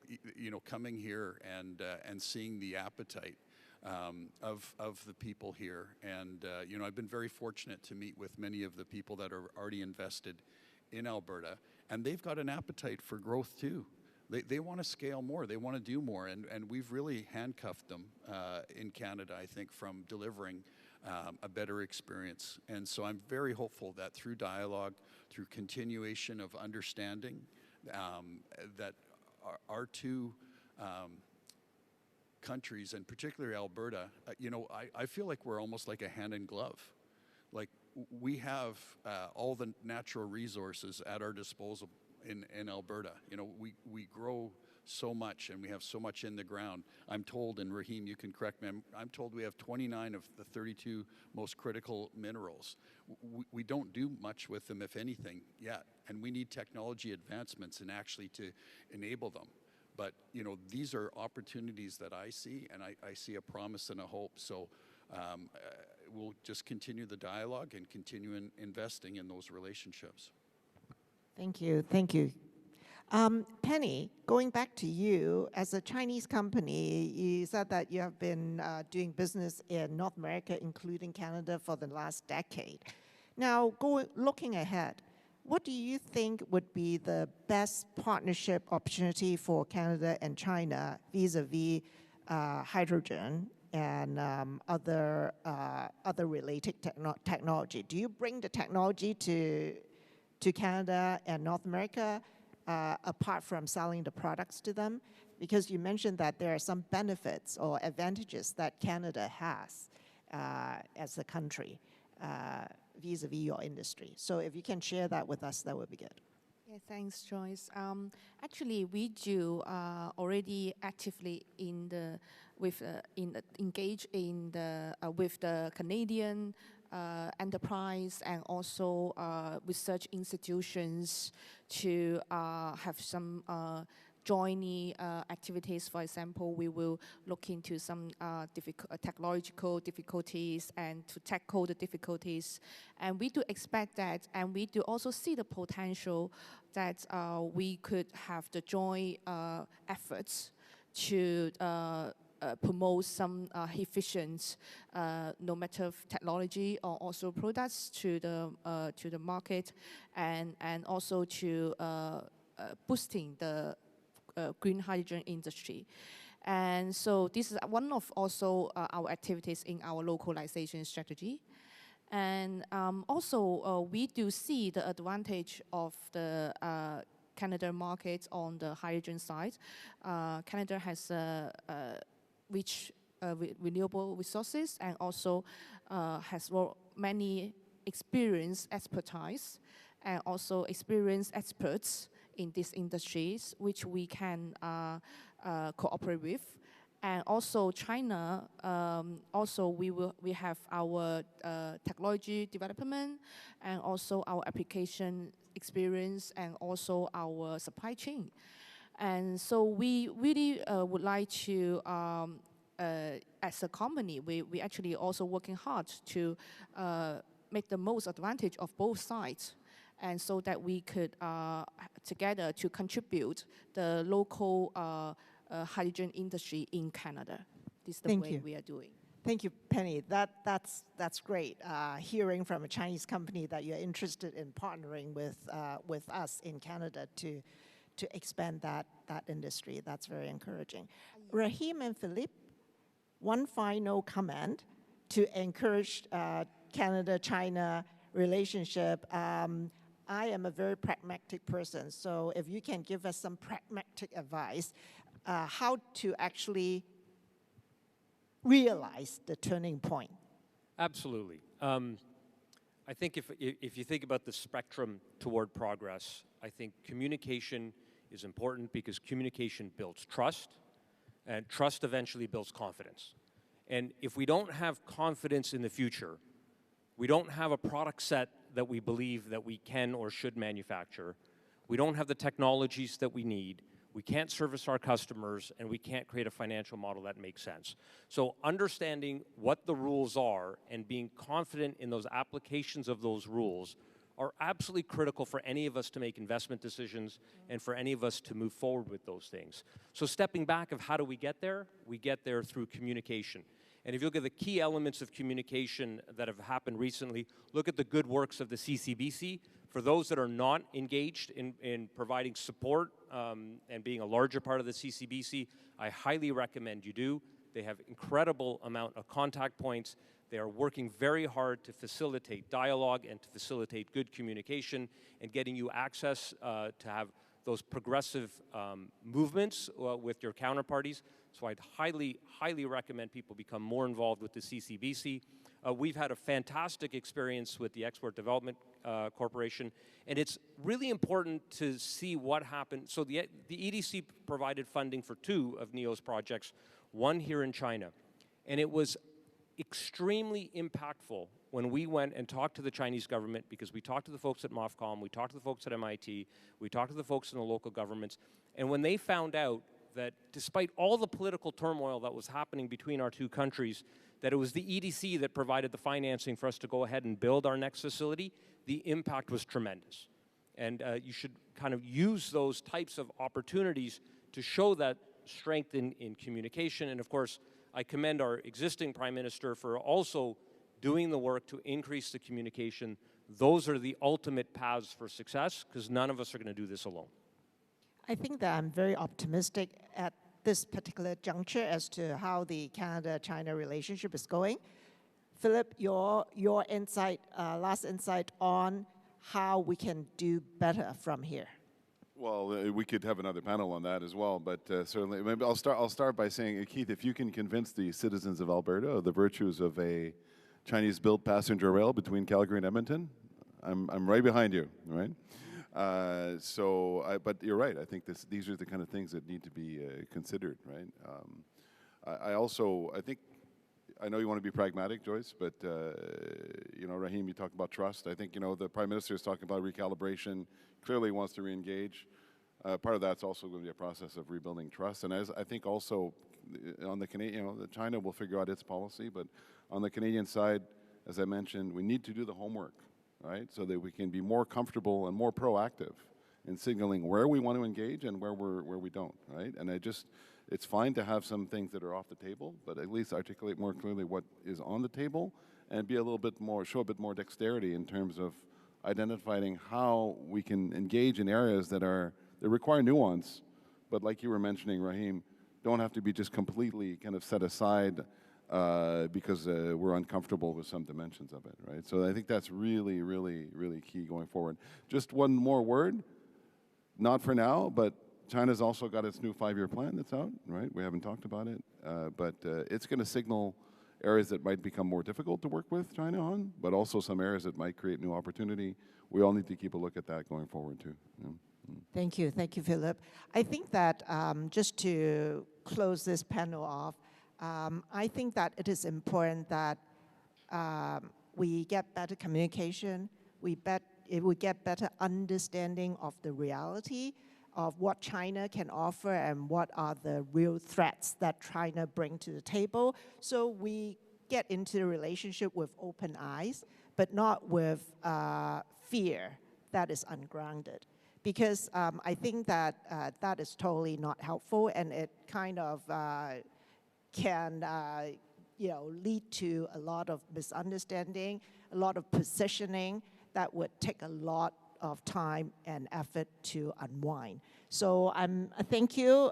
coming here and seeing the appetite of the people here. And I've been very fortunate to meet with many of the people that are already invested in Alberta, and they've got an appetite for growth too. They want to scale more, they want to do more, and we've really handcuffed them in Canada, I think, from delivering a better experience. And so I'm very hopeful that through dialogue, through continuation of understanding, that our two countries, and particularly Alberta, I feel like we're almost like a hand in glove. Like we have all the natural resources at our disposal in Alberta. We grow so much and we have so much in the ground. I'm told, and Rahim, you can correct me, I'm told we have 29 of the 32 most critical minerals. We don't do much with them, if anything, yet. And we need technology advancements and actually to enable them. But, these are opportunities that I see, and I see a promise and a hope. So we'll just continue the dialogue and continue investing in those relationships. Thank you. Thank you. Penny, going back to you, as a Chinese company, you said that you have been doing business in North America, including Canada, for the last decade. Now, looking ahead, what do you think would be the best partnership opportunity for Canada and China vis-a-vis hydrogen and other related technology? Do you bring the technology to Canada and North America apart from selling the products to them? Because you mentioned that there are some benefits or advantages that Canada has as a country vis-a-vis your industry. So if you can share that with us, that would be good. Yeah, thanks, Joyce. Actually, we do already actively engage in with the Canadian enterprise and also research institutions to have some joint activities. For example, we will look into some technological difficulties and to tackle the difficulties. And we do expect that, and we do also see the potential that we could have the joint efforts to promote some efficient, no matter technology or also products to the market, and also to boosting the green hydrogen industry. And so this is one of also our activities in our localization strategy. And also we do see the advantage of the Canada market on the hydrogen side. Canada has rich renewable resources and also has many experienced expertise and also experienced experts in these industries, which we can cooperate with. And also China, also we have our technology development and also our application experience and also our supply chain. And so we really would like to, as a company, we actually also working hard to make the most advantage of both sides, and so that we could together to contribute the local hydrogen industry in Canada. This is the way we are doing. Thank you, Penny. That's great. Hearing from a Chinese company that you're interested in partnering with us in Canada to expand that industry. That's very encouraging. Rahim and Philippe, one final comment to encourage Canada-China relationship. I am a very pragmatic person, so if you can give us some pragmatic advice, how to actually realize the turning point. Absolutely. I think if you think about the spectrum toward progress, I think communication is important because communication builds trust, and trust eventually builds confidence. And if we don't have confidence in the future, we don't have a product set that we believe that we can or should manufacture, we don't have the technologies that we need, we can't service our customers, and we can't create a financial model that makes sense. So understanding what the rules are and being confident in those applications of those rules are absolutely critical for any of us to make investment decisions and for any of us to move forward with those things. So stepping back of how do we get there? We get there through communication. And if you look at the key elements of communication that have happened recently, look at the good works of the CCBC. For those that are not engaged in providing support and being a larger part of the CCBC, I highly recommend you do. They have incredible amount of contact points. They are working very hard to facilitate dialogue and to facilitate good communication and getting you access to have those progressive movements with your counterparties. So I'd highly, highly recommend people become more involved with the CCBC. We've had a fantastic experience with the Export Development Corporation, and it's really important to see what happened. So the EDC provided funding for 2 of NEO's projects, one here in China, and it was extremely impactful when we went and talked to the Chinese government, because we talked to the folks at MOFCOM, we talked to the folks at MIT, we talked to the folks in the local governments, and when they found out that despite all the political turmoil that was happening between our 2 countries, that it was the EDC that provided the financing for us to go ahead and build our next facility, the impact was tremendous. And you should kind of use those types of opportunities to show that strength in communication. And of course, I commend our existing Prime Minister for also doing the work to increase the communication. Those are the ultimate paths for success, because none of us are going to do this alone. I think that I'm very optimistic at this particular juncture as to how the Canada-China relationship is going. Philip, your insight, last insight on how we can do better from here. Well, we could have another panel on that as well, but certainly, maybe I'll start by saying, Keith, if you can convince the citizens of Alberta of the virtues of a Chinese-built passenger rail between Calgary and Edmonton, I'm right behind you, right? But you're right. I think these are the kind of things that need to be considered, right? I know you want to be pragmatic, Joyce, but you know, Rahim, you talk about trust. I think, you know, the Prime Minister is talking about recalibration. Clearly wants to re-engage. Part of that's also going to be a process of rebuilding trust. And as I think also on the Canadian, you know, China will figure out its policy, but on the Canadian side, as I mentioned, we need to do the homework, right? So that we can be more comfortable and more proactive in signaling where we want to engage and where we don't, right? And it's fine to have some things that are off the table, but at least articulate more clearly what is on the table and be a little bit more, show a bit more dexterity in terms of identifying how we can engage in areas that require nuance, but like you were mentioning, Rahim, don't have to be just completely kind of set aside because we're uncomfortable with some dimensions of it, right? So I think that's really, really, really key going forward. Just one more word, not for now, but China's also got its new 5-year plan that's out, right? We haven't talked about it, but it's going to signal areas that might become more difficult to work with China on, but also some areas that might create new opportunity. We all need to keep a look at that going forward too. Yeah. Thank you, Philip. I think that just to close this panel off, I think that it is important that we get better communication, we get better understanding of the reality of what China can offer and what are the real threats that China bring to the table. So we get into the relationship with open eyes, but not with fear that is ungrounded. Because I think that that is totally not helpful, and it kind of can lead to a lot of misunderstanding, a lot of positioning that would take a lot of time and effort to unwind. So thank you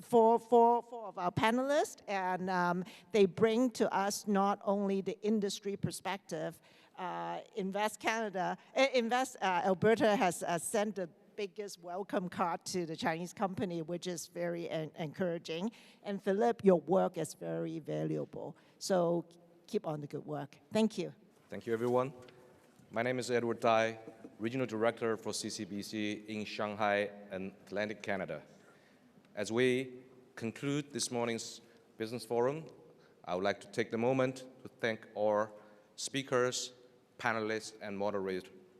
for of our panelists, and they bring to us not only the industry perspective. Alberta has sent the biggest welcome card to the Chinese company, which is very encouraging. And Philip, your work is very valuable. So keep on the good work. Thank you. Thank you, everyone. My name is Edward Tai, Regional Director for CCBC in Shanghai and Atlantic Canada. As we conclude this morning's business forum, I would like to take the moment to thank our speakers, panelists, and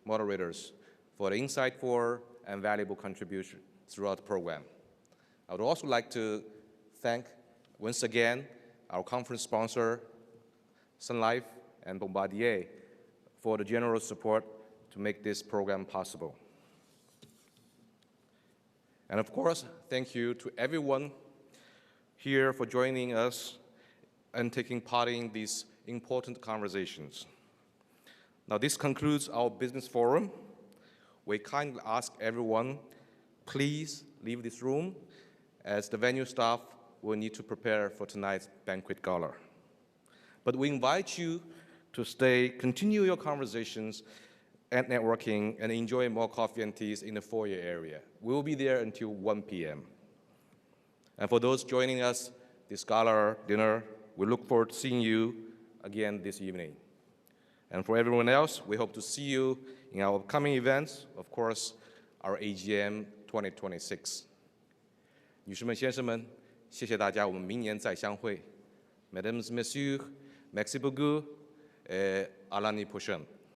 moderators for the insightful and valuable contribution throughout the program. I would also like to thank, once again, our conference sponsor, Sun Life and Bombardier, for the generous support to make this program possible. And of course, thank you to everyone here for joining us and taking part in these important conversations. Now, this concludes our business forum. We kindly ask everyone, please leave this room, as the venue staff will need to prepare for tonight's banquet gala. But we invite you to continue your conversations and networking and enjoy more coffee and teas in the foyer area. We will be there until 1 p.m. And for those joining us, this gala dinner, we look forward to seeing you again this evening. And for everyone else, we hope to see you in our upcoming events, of course, our AGM 2026. 女士们、先生们，谢谢大家，我们明年再相会。Mesdames, Messieurs, merci beaucoup et à l'année prochaine.